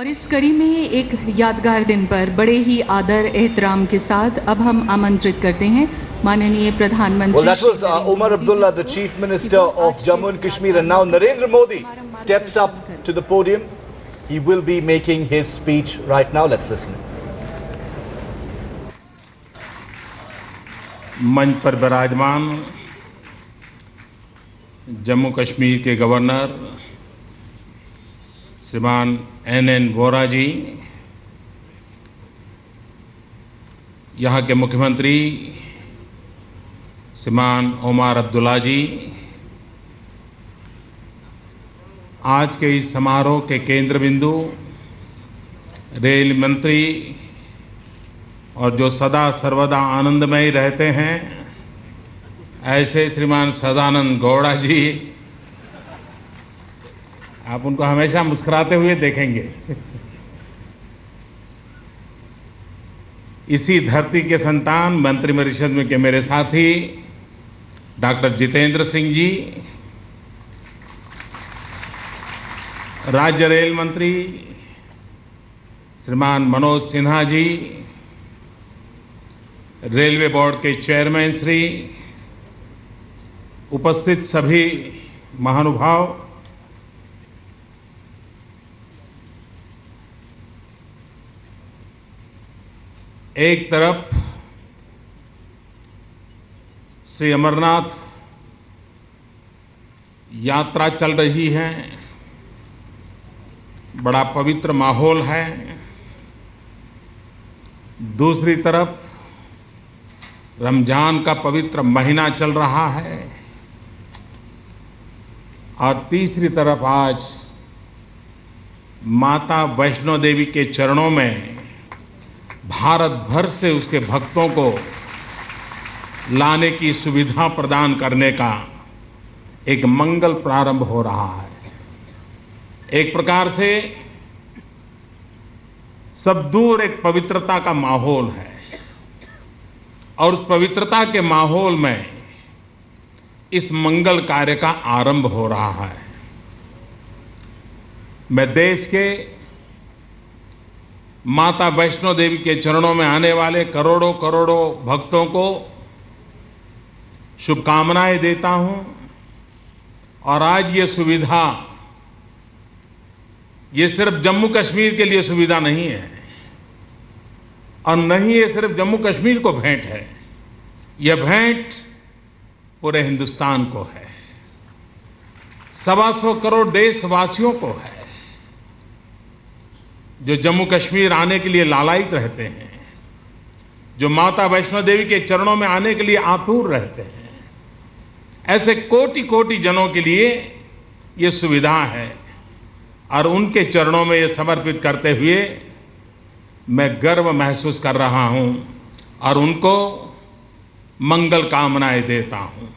और इस कड़ी में एक यादगार दिन पर बड़े ही आदर एहतराम के साथ अब हम आमंत्रित करते हैं माननीय प्रधानमंत्री। Well, that was Omar Abdullah, the Chief Minister of Jammu and Kashmir, and now Narendra Modi steps up to the podium. He will be making his speech right now. Let's listen. मंच पर विराजमान जम्मू कश्मीर के governor श्रीमान N Vora जी, यहाँ के मुख्यमंत्री श्रीमान ओमर अब्दुल्ला जी, आज के इस समारोह के केंद्र बिंदु रेल मंत्री और जो सदा सर्वदा आनंदमय रहते हैं ऐसे श्रीमान सदानंद गौड़ा जी, आप उनको हमेशा मुस्कुराते हुए देखेंगे। इसी धरती के संतान मंत्रिपरिषद में के मेरे साथी डॉक्टर जितेंद्र सिंह जी, राज्य रेल मंत्री श्रीमान मनोज सिन्हा जी, रेलवे बोर्ड के चेयरमैन श्री, उपस्थित सभी महानुभाव, एक तरफ श्री अमरनाथ यात्रा चल रही है, बड़ा पवित्र माहौल है। दूसरी तरफ रमजान का पवित्र महीना चल रहा है और तीसरी तरफ आज माता वैष्णो देवी के चरणों में भारत भर से उसके भक्तों को लाने की सुविधा प्रदान करने का एक मंगल प्रारंभ हो रहा है। एक प्रकार से सब दूर एक पवित्रता का माहौल है और उस पवित्रता के माहौल में इस मंगल कार्य का आरंभ हो रहा है। मैं देश के माता वैष्णो देवी के चरणों में आने वाले करोड़ों करोड़ों भक्तों को शुभकामनाएं देता हूं और आज ये सुविधा ये सिर्फ जम्मू कश्मीर के लिए सुविधा नहीं है और नहीं ये सिर्फ जम्मू कश्मीर को भेंट है, यह भेंट पूरे हिंदुस्तान को है, 125 करोड़ देशवासियों को है जो जम्मू कश्मीर आने के लिए लालायित रहते हैं, जो माता वैष्णो देवी के चरणों में आने के लिए आतुर रहते हैं। ऐसे कोटि कोटि जनों के लिए ये सुविधा है और उनके चरणों में ये समर्पित करते हुए मैं गर्व महसूस कर रहा हूं और उनको मंगल कामनाएं देता हूं।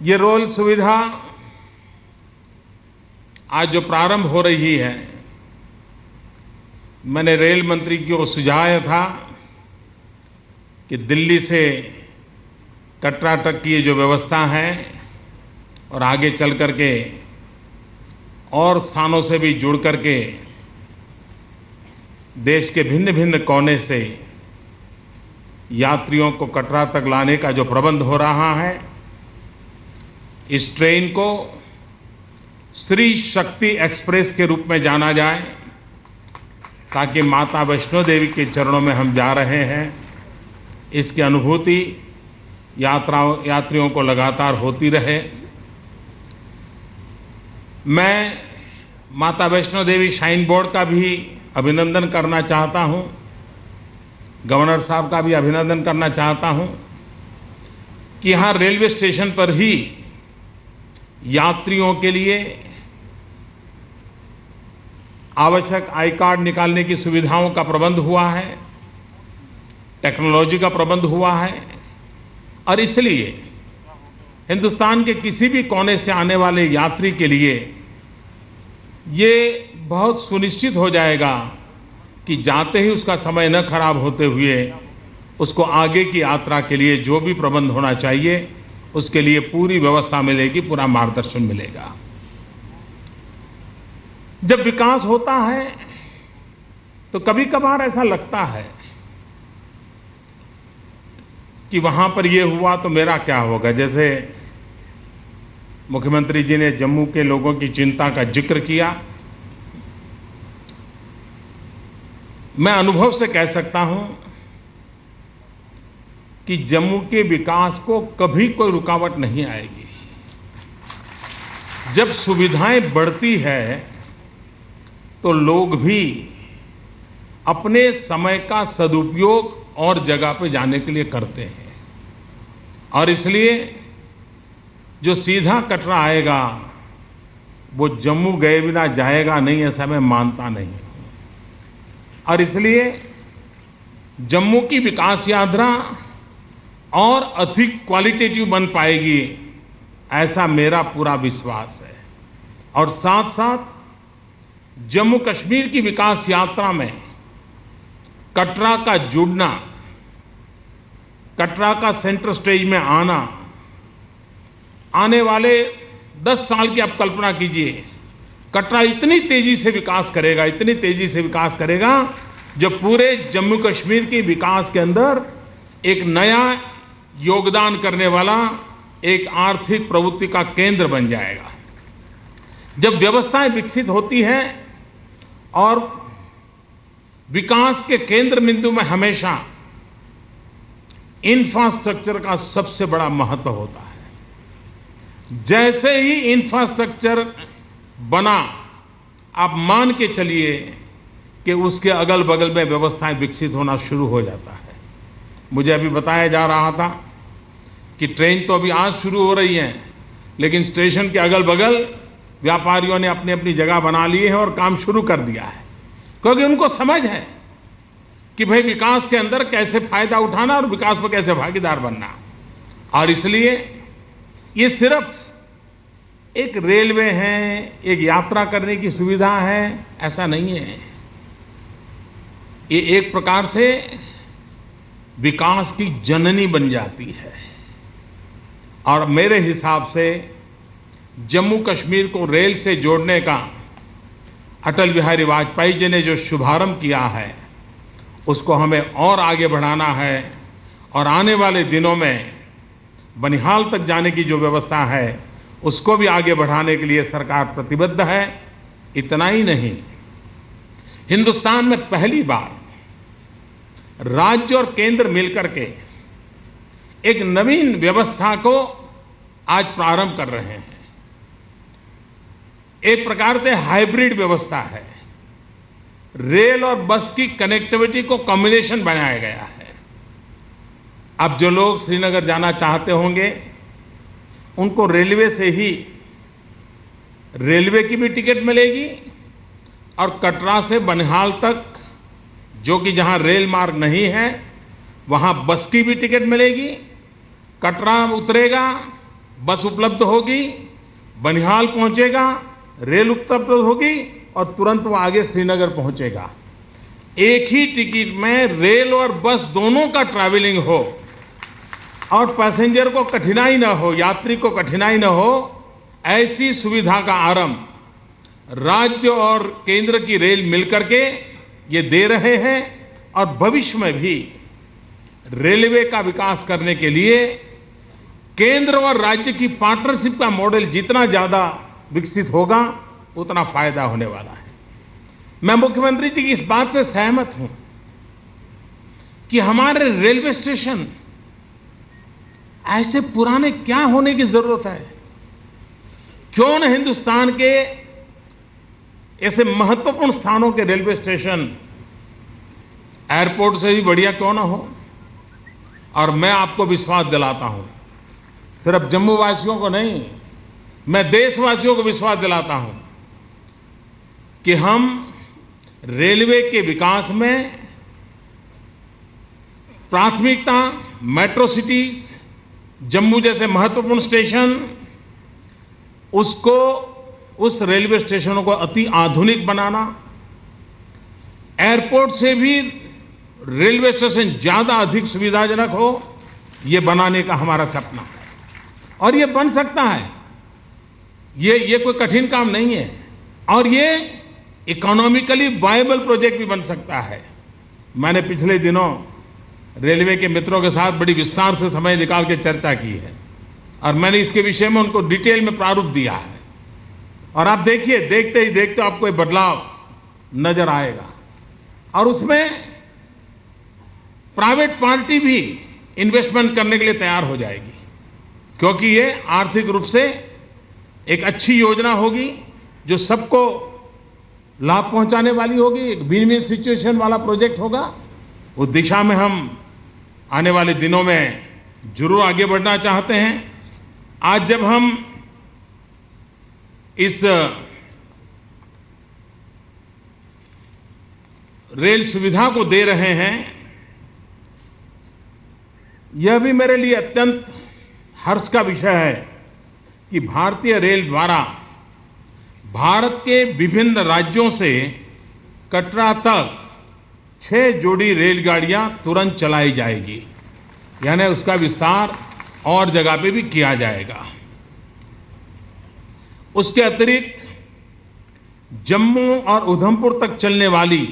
ये रेल सुविधा आज जो प्रारंभ हो रही है, मैंने रेल मंत्री को सुझाया था कि दिल्ली से कटरा तक की ये जो व्यवस्था है और आगे चल करके और स्थानों से भी जुड़ करके देश के भिन्न भिन्न कोने से यात्रियों को कटरा तक लाने का जो प्रबंध हो रहा है, इस ट्रेन को श्री शक्ति एक्सप्रेस के रूप में जाना जाए ताकि माता वैष्णो देवी के चरणों में हम जा रहे हैं, इसकी अनुभूति यात्रियों को लगातार होती रहे। मैं माता वैष्णो देवी श्राइन बोर्ड का भी अभिनंदन करना चाहता हूं, गवर्नर साहब का भी अभिनंदन करना चाहता हूं कि यहां रेलवे स्टेशन पर ही यात्रियों के लिए आवश्यक आई कार्ड निकालने की सुविधाओं का प्रबंध हुआ है, टेक्नोलॉजी का प्रबंध हुआ है और इसलिए हिंदुस्तान के किसी भी कोने से आने वाले यात्री के लिए ये बहुत सुनिश्चित हो जाएगा कि जाते ही उसका समय न खराब होते हुए उसको आगे की यात्रा के लिए जो भी प्रबंध होना चाहिए उसके लिए पूरी व्यवस्था मिलेगी, पूरा मार्गदर्शन मिलेगा। जब विकास होता है तो कभी कभार ऐसा लगता है कि वहां पर ये हुआ तो मेरा क्या होगा। जैसे मुख्यमंत्री जी ने जम्मू के लोगों की चिंता का जिक्र किया। मैं अनुभव से कह सकता हूं कि जम्मू के विकास को कभी कोई रुकावट नहीं आएगी। जब सुविधाएं बढ़ती है तो लोग भी अपने समय का सदुपयोग और जगह पे जाने के लिए करते हैं, और इसलिए जो सीधा कटरा आएगा वो जम्मू गए बिना जाएगा नहीं, ऐसा मैं मानता नहीं। और इसलिए जम्मू की विकास यात्रा और अधिक क्वालिटेटिव बन पाएगी, ऐसा मेरा पूरा विश्वास है। और साथ साथ जम्मू कश्मीर की विकास यात्रा में कटरा का जुड़ना, कटरा का सेंटर स्टेज में आना, आने वाले 10 साल की आप कल्पना कीजिए, कटरा इतनी तेजी से विकास करेगा, इतनी तेजी से विकास करेगा, जो पूरे जम्मू कश्मीर के विकास के अंदर एक नया योगदान करने वाला एक आर्थिक प्रवृत्ति का केंद्र बन जाएगा। जब व्यवस्थाएं विकसित होती हैं और विकास के केंद्र बिंदु में हमेशा इंफ्रास्ट्रक्चर का सबसे बड़ा महत्व होता है। जैसे ही इंफ्रास्ट्रक्चर बना, आप मान के चलिए कि उसके अगल बगल में व्यवस्थाएं विकसित होना शुरू हो जाता है। मुझे अभी बताया जा रहा था कि ट्रेन तो अभी आज शुरू हो रही है, लेकिन स्टेशन के अगल बगल व्यापारियों ने अपनी अपनी जगह बना ली है और काम शुरू कर दिया है, क्योंकि उनको समझ है कि भाई विकास के अंदर कैसे फायदा उठाना और विकास पर कैसे भागीदार बनना। और इसलिए ये सिर्फ एक रेलवे है, एक यात्रा करने की सुविधा है, ऐसा नहीं है। ये एक प्रकार से विकास की जननी बन जाती है। और मेरे हिसाब से जम्मू कश्मीर को रेल से जोड़ने का अटल बिहारी वाजपेयी जी ने जो शुभारंभ किया है, उसको हमें और आगे बढ़ाना है। और आने वाले दिनों में बनिहाल तक जाने की जो व्यवस्था है, उसको भी आगे बढ़ाने के लिए सरकार प्रतिबद्ध है। इतना ही नहीं, हिंदुस्तान में पहली बार राज्य और केंद्र मिलकर के एक नवीन व्यवस्था को आज प्रारंभ कर रहे हैं। एक प्रकार से हाइब्रिड व्यवस्था है। रेल और बस की कनेक्टिविटी को कॉम्बिनेशन बनाया गया है। अब जो लोग श्रीनगर जाना चाहते होंगे, उनको रेलवे से ही रेलवे की भी टिकट मिलेगी, और कटरा से बनिहाल तक, जो कि जहां रेल मार्ग नहीं है, वहां बस की भी टिकट मिलेगी। कटरा उतरेगा, बस उपलब्ध होगी, बनिहाल पहुंचेगा, रेल उपलब्ध होगी, और तुरंत वो आगे श्रीनगर पहुंचेगा। एक ही टिकट में रेल और बस दोनों का ट्रैवलिंग हो, और पैसेंजर को कठिनाई न हो, यात्री को कठिनाई न हो, ऐसी सुविधा का आरंभ राज्य और केंद्र की रेल मिलकर के ये दे रहे हैं। और भविष्य में भी रेलवे का विकास करने के लिए केंद्र और राज्य की पार्टनरशिप का मॉडल जितना ज्यादा विकसित होगा, उतना फायदा होने वाला है। मैं मुख्यमंत्री जी की इस बात से सहमत हूं कि हमारे रेलवे स्टेशन ऐसे पुराने क्या होने की जरूरत है। क्यों न हिंदुस्तान के ऐसे महत्वपूर्ण स्थानों के रेलवे स्टेशन एयरपोर्ट से भी बढ़िया क्यों ना हो। और मैं आपको विश्वास दिलाता हूं, सिर्फ जम्मू वासियों को नहीं, मैं देशवासियों को विश्वास दिलाता हूं कि हम रेलवे के विकास में प्राथमिकता मेट्रो सिटीज, जम्मू जैसे महत्वपूर्ण स्टेशन, उसको, उस रेलवे स्टेशनों को अति आधुनिक बनाना, एयरपोर्ट से भी रेलवे स्टेशन ज्यादा अधिक सुविधाजनक हो, ये बनाने का हमारा सपना है। और ये बन सकता है, ये कोई कठिन काम नहीं है। और ये इकोनॉमिकली वायबल प्रोजेक्ट भी बन सकता है। मैंने पिछले दिनों रेलवे के मित्रों के साथ बड़ी विस्तार से समय निकाल के चर्चा की है और मैंने इसके विषय में उनको डिटेल में प्रारूप दिया है और आप देखिए, देखते ही देखते आपको एक बदलाव नजर आएगा और उसमें प्राइवेट पार्टी भी इन्वेस्टमेंट करने के लिए तैयार हो जाएगी, क्योंकि ये आर्थिक रूप से एक अच्छी योजना होगी जो सबको लाभ पहुंचाने वाली होगी, एक विन विन सिचुएशन वाला प्रोजेक्ट होगा। उस दिशा में हम आने वाले दिनों में जरूर आगे बढ़ना चाहते हैं। आज जब हम इस रेल सुविधा को दे रहे हैं, यह भी मेरे लिए अत्यंत हर्ष का विषय है कि भारतीय रेल द्वारा भारत के विभिन्न राज्यों से कटरा तक 6 जोड़ी रेलगाड़ियां तुरंत चलाई जाएगी, यानी उसका विस्तार और जगह पे भी किया जाएगा। उसके अतिरिक्त जम्मू और उधमपुर तक चलने वाली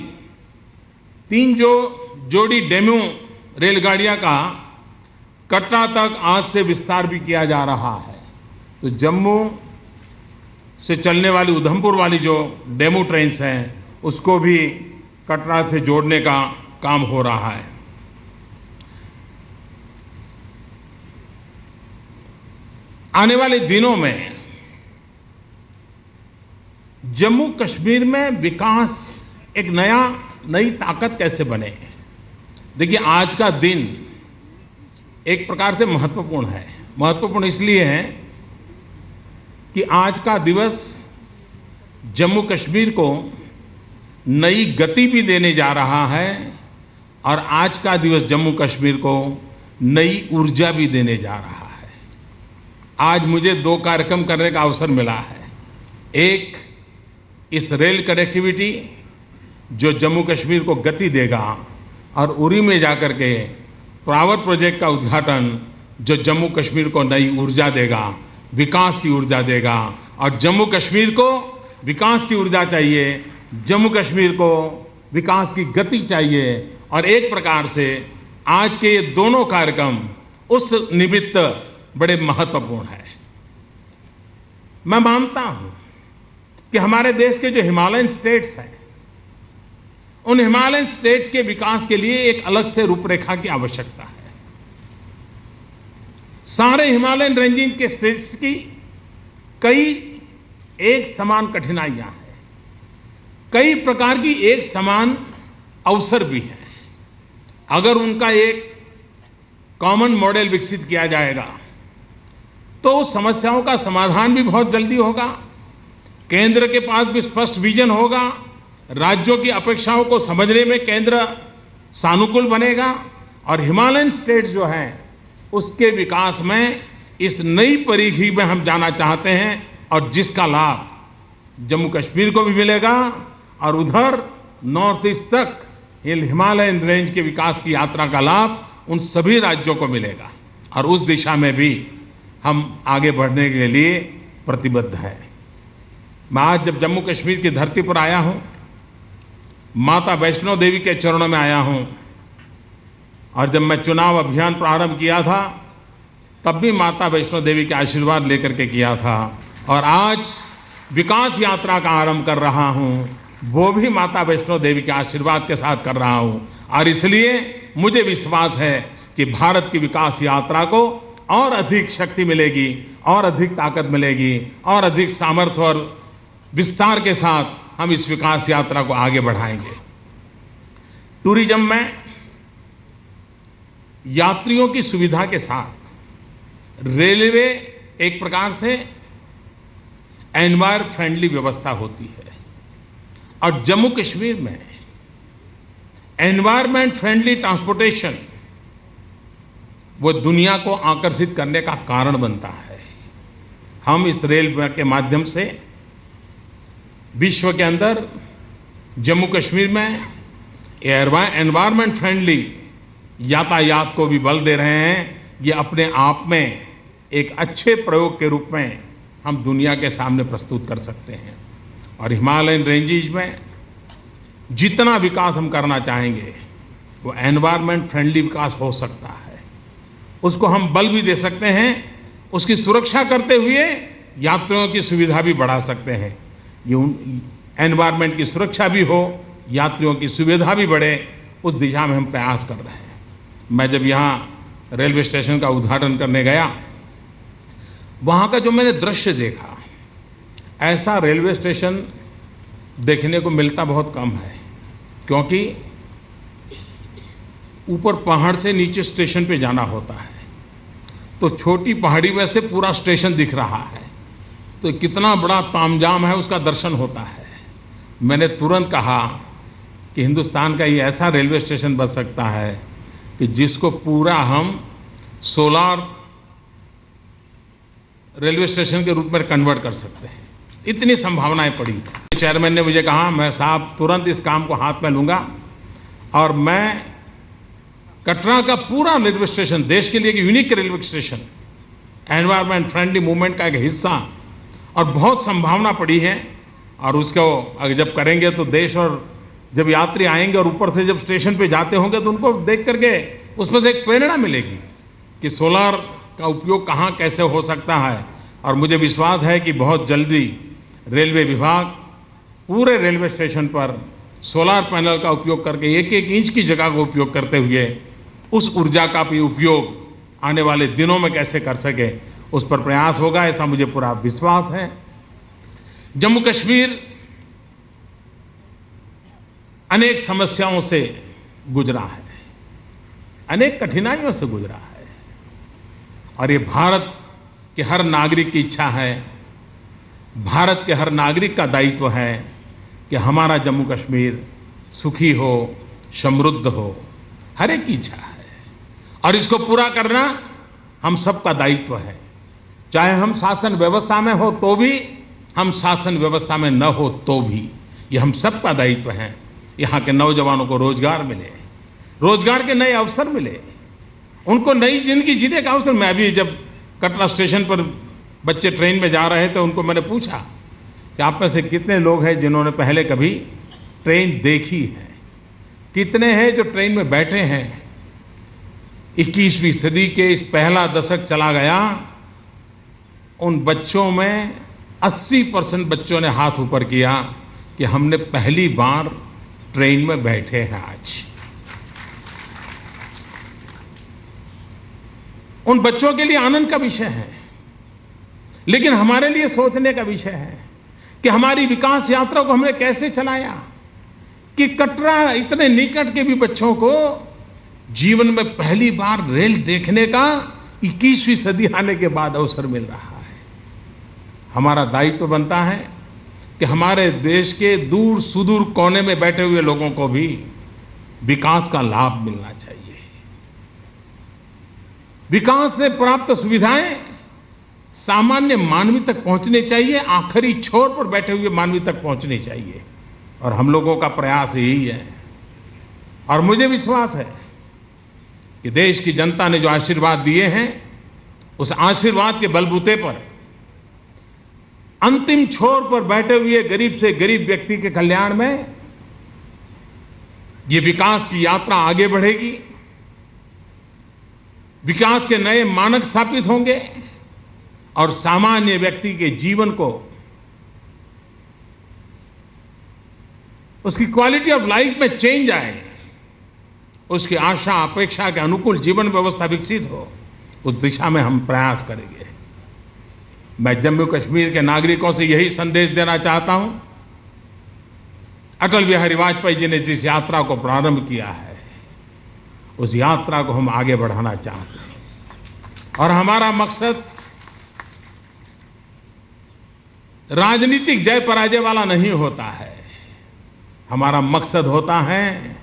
3 जोड़ी डेमू रेलगाड़ियां का कटरा तक आज से विस्तार भी किया जा रहा है। तो जम्मू से चलने वाली उधमपुर वाली जो डेमू ट्रेन्स हैं, उसको भी कटरा से जोड़ने का काम हो रहा है। आने वाले दिनों में जम्मू कश्मीर में विकास एक नई ताकत कैसे बने। देखिए, आज का दिन एक प्रकार से महत्वपूर्ण है। महत्वपूर्ण इसलिए है कि आज का दिवस जम्मू कश्मीर को नई गति भी देने जा रहा है और आज का दिवस जम्मू कश्मीर को नई ऊर्जा भी देने जा रहा है। आज मुझे 2 कार्यक्रम करने का अवसर मिला है। एक, इस रेल कनेक्टिविटी जो जम्मू कश्मीर को गति देगा, और उरी में जाकर के पावर प्रोजेक्ट का उद्घाटन जो जम्मू कश्मीर को नई ऊर्जा देगा, विकास की ऊर्जा देगा। और जम्मू कश्मीर को विकास की ऊर्जा चाहिए, जम्मू कश्मीर को विकास की गति चाहिए। और एक प्रकार से आज के ये दोनों कार्यक्रम उस निमित्त बड़े महत्वपूर्ण हैं। मैं मानता हूं कि हमारे देश के जो हिमालयन स्टेट्स हैं, उन हिमालयन स्टेट्स के विकास के लिए एक अलग से रूपरेखा की आवश्यकता है। सारे हिमालयन रेंजिंग के स्टेट्स की कई एक समान कठिनाइयां हैं, कई प्रकार की एक समान अवसर भी हैं। अगर उनका एक कॉमन मॉडल विकसित किया जाएगा तो समस्याओं का समाधान भी बहुत जल्दी होगा। केंद्र के पास भी स्पष्ट विजन होगा, राज्यों की अपेक्षाओं को समझने में केंद्र सानुकूल बनेगा और हिमालयन स्टेट्स जो हैं उसके विकास में इस नई परिधि में हम जाना चाहते हैं और जिसका लाभ जम्मू कश्मीर को भी मिलेगा और उधर नॉर्थ ईस्ट तक हिमालयन रेंज के विकास की यात्रा का लाभ उन सभी राज्यों को मिलेगा। और उस दिशा में भी हम आगे बढ़ने के लिए प्रतिबद्ध हैं। मैं आज जब जम्मू कश्मीर की धरती पर आया हूं, माता वैष्णो देवी के चरणों में आया हूं, और जब मैं चुनाव अभियान प्रारंभ किया था तब भी माता वैष्णो देवी के आशीर्वाद लेकर के किया था, और आज विकास यात्रा का आरंभ कर रहा हूं, वो भी माता वैष्णो देवी के आशीर्वाद के साथ कर रहा हूं। और इसलिए मुझे विश्वास है कि भारत की विकास यात्रा को और अधिक शक्ति मिलेगी, और अधिक ताकत मिलेगी, और अधिक सामर्थ्य और विस्तार के साथ हम इस विकास यात्रा को आगे बढ़ाएंगे। टूरिज्म में यात्रियों की सुविधा के साथ रेलवे एक प्रकार से एनवायर फ्रेंडली व्यवस्था होती है, और जम्मू कश्मीर में एनवायरमेंट फ्रेंडली ट्रांसपोर्टेशन वो दुनिया को आकर्षित करने का कारण बनता है। हम इस रेल के माध्यम से विश्व के अंदर जम्मू कश्मीर में एनवायरमेंट फ्रेंडली यातायात को भी बल दे रहे हैं। ये अपने आप में एक अच्छे प्रयोग के रूप में हम दुनिया के सामने प्रस्तुत कर सकते हैं। और हिमालयन रेंजेस में जितना विकास हम करना चाहेंगे वो एनवायरनमेंट फ्रेंडली विकास हो सकता है। उसको हम बल भी दे सकते हैं, उसकी सुरक्षा करते हुए यात्रियों की सुविधा भी बढ़ा सकते हैं। ये एनवायरनमेंट की सुरक्षा भी हो, यात्रियों की सुविधा भी बढ़े, उस दिशा में हम प्रयास कर रहे हैं। मैं जब यहाँ रेलवे स्टेशन का उद्घाटन करने गया, वहाँ का जो मैंने दृश्य देखा, ऐसा रेलवे स्टेशन देखने को मिलता बहुत कम है, क्योंकि ऊपर पहाड़ से नीचे स्टेशन पे जाना होता है, तो छोटी पहाड़ी में से पूरा स्टेशन दिख रहा है, तो कितना बड़ा तामझाम है उसका दर्शन होता है। मैंने तुरंत कहा कि हिंदुस्तान का ये ऐसा रेलवे स्टेशन बन सकता है कि जिसको पूरा हम सोलार रेलवे स्टेशन के रूप में कन्वर्ट कर सकते हैं। इतनी संभावनाएं पड़ी। चेयरमैन ने मुझे कहा, मैं साहब तुरंत इस काम को हाथ में लूंगा और मैं कटरा का पूरा रेलवे स्टेशन, देश के लिए एक unique railway station, environment friendly movement का एक हिस्सा, और बहुत संभावना पड़ी है। और उसको अगर जब करेंगे तो देश, और जब यात्री आएंगे और ऊपर से जब स्टेशन पे जाते होंगे तो उनको देख करके उसमें से एक प्रेरणा मिलेगी कि सोलार का उपयोग कहाँ कैसे हो सकता है। और मुझे विश्वास है कि बहुत जल्दी रेलवे विभाग पूरे रेलवे स्टेशन पर सोलार पैनल का उपयोग करके एक एक इंच की जगह को उपयोग करते हुए उस ऊर्जा का भी उपयोग आने वाले दिनों में कैसे कर सके, उस पर प्रयास होगा, ऐसा मुझे पूरा विश्वास है। जम्मू कश्मीर अनेक समस्याओं से गुजरा है, अनेक कठिनाइयों से गुजरा है, और ये भारत के हर नागरिक की इच्छा है, भारत के हर नागरिक का दायित्व है कि हमारा जम्मू कश्मीर सुखी हो, समृद्ध हो, हर एक की इच्छा है। और इसको पूरा करना हम सबका दायित्व है, चाहे हम शासन व्यवस्था में हो तो भी, हम शासन व्यवस्था में न हो तो भी, ये हम सबका दायित्व है। यहाँ के नौजवानों को रोजगार मिले, रोजगार के नए अवसर मिले, उनको नई जिंदगी जीने का अवसर। मैं भी जब कटरा स्टेशन पर बच्चे ट्रेन में जा रहे थे, उनको मैंने पूछा कि आप में से कितने लोग हैं जिन्होंने पहले कभी ट्रेन देखी है, कितने हैं जो ट्रेन में बैठे हैं। 21वीं सदी के इस पहला दशक चला गया, उन बच्चों में 80% बच्चों ने हाथ ऊपर किया कि हमने पहली बार ट्रेन में बैठे हैं आज। उन बच्चों के लिए आनंद का विषय है, लेकिन हमारे लिए सोचने का विषय है कि हमारी विकास यात्रा को हमने कैसे चलाया कि कटरा इतने निकट के भी बच्चों को जीवन में पहली बार रेल देखने का 21वीं सदी आने के बाद अवसर मिल रहा है। हमारा दायित्व बनता है कि हमारे देश के दूर सुदूर कोने में बैठे हुए लोगों को भी विकास का लाभ मिलना चाहिए। विकास से प्राप्त सुविधाएं सामान्य मानवी तक पहुंचनी चाहिए, आखिरी छोर पर बैठे हुए मानवी तक पहुंचनी चाहिए, और हम लोगों का प्रयास यही है। और मुझे विश्वास है कि देश की जनता ने जो आशीर्वाद दिए हैं, उस आशीर्वाद के बलबूते पर अंतिम छोर पर बैठे हुए गरीब से गरीब व्यक्ति के कल्याण में ये विकास की यात्रा आगे बढ़ेगी, विकास के नए मानक स्थापित होंगे, और सामान्य व्यक्ति के जीवन को, उसकी क्वालिटी ऑफ लाइफ में चेंज आए, उसकी आशा अपेक्षा के अनुकूल जीवन व्यवस्था विकसित हो, उस दिशा में हम प्रयास करेंगे। मैं जम्मू कश्मीर के नागरिकों से यही संदेश देना चाहता हूं, अटल बिहारी वाजपेयी जी ने जिस यात्रा को प्रारंभ किया है, उस यात्रा को हम आगे बढ़ाना चाहते हैं। और हमारा मकसद राजनीतिक जय पराजय वाला नहीं होता है, हमारा मकसद होता है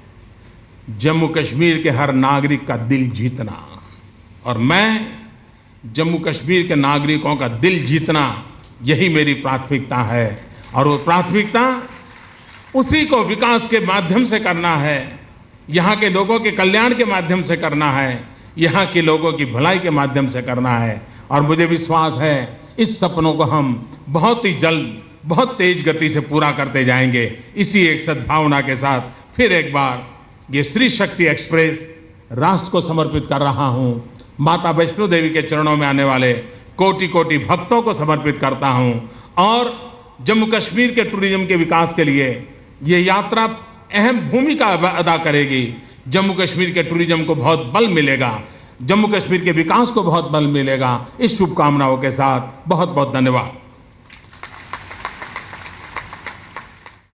जम्मू कश्मीर के हर नागरिक का दिल जीतना। और मैं जम्मू कश्मीर के नागरिकों का दिल जीतना, यही मेरी प्राथमिकता है। और वो प्राथमिकता उसी को विकास के माध्यम से करना है, यहाँ के लोगों के कल्याण के माध्यम से करना है, यहाँ के लोगों की भलाई के माध्यम से करना है। और मुझे विश्वास है इस सपनों को हम बहुत ही जल्द बहुत तेज गति से पूरा करते जाएंगे। इसी एक सद्भावना के साथ फिर एक बार ये श्री शक्ति एक्सप्रेस राष्ट्र को समर्पित कर रहा हूं। माता वैष्णो देवी के चरणों में आने वाले कोटि कोटि भक्तों को समर्पित करता हूं और जम्मू कश्मीर के टूरिज्म के विकास के लिए ये यात्रा अहम भूमिका अदा करेगी। जम्मू कश्मीर के टूरिज्म को बहुत बल मिलेगा, जम्मू कश्मीर के विकास को बहुत बल मिलेगा। इस शुभकामनाओं के साथ बहुत बहुत धन्यवाद।